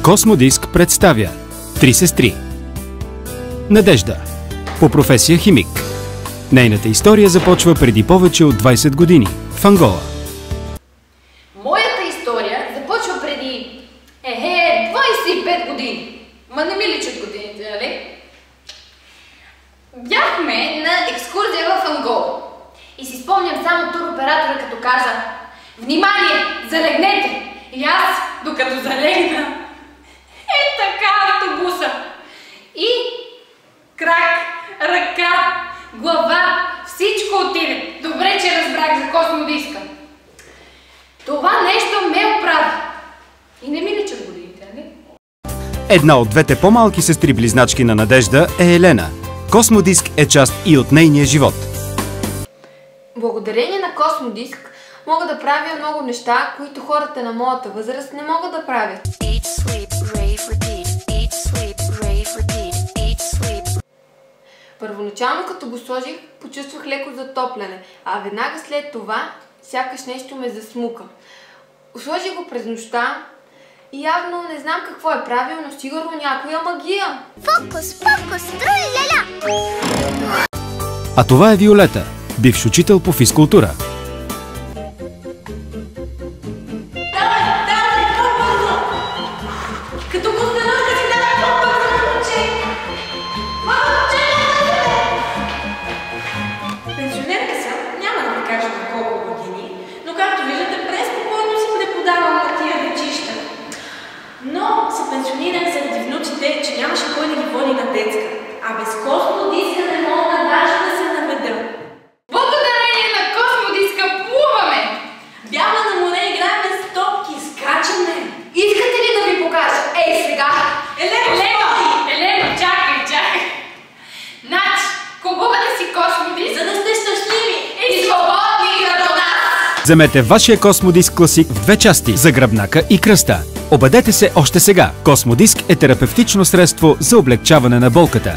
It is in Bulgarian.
Космодиск представя Три сестри. Надежда. По професия химик. Нейната история започва преди повече от 20 години в Ангола. Моята история започва преди 25 години. Ма не ми личат годините, нали? Бяхме на екскурзия в Ангола. И си спомням само туроператора, като каза: "Внимание! Залегнете!" И аз, докато залегна, така автобуса. И крак, ръка, глава, всичко отиде. Добре, че разбрах за космодиска. Това нещо ме оправи. И не ми личат годините, нали? Една от двете по-малки сестри-близначки на Надежда е Елена. Космодиск е част и от нейния живот. Благодарение на Космодиск мога да правя много неща, които хората на моята възраст не могат да правят. Първоначално като го сложих, почувствах леко затопляне, а веднага след това сякаш нещо ме засмука. Сложих го през нощта и явно не знам какво е правил, но сигурно някоя магия. Фокус, фокус, трулеля! А това е Виолета, бивш учител по физкултура. Пенсионерка съм, няма да ви кажа на колко години, но както виждате, преспокойно си преподавам на тия дечища. Но се пенсионирах заради внуците, че нямаше кой да ги води на детска. А без космодиска не мога даже да се наведа. Благодарение на космодиска плуваме! Бяхме на море, играем с топки, скачаме. Искате ли да ви покажа? Ей сега! Елена, чакай! Значи, купувате си космодиск, За да сте щастливи! и свободни като нас! Вземете вашия Космодиск Класик в две части – за гръбнака и кръста. Обадете се още сега. Космодиск е терапевтично средство за облегчаване на болката.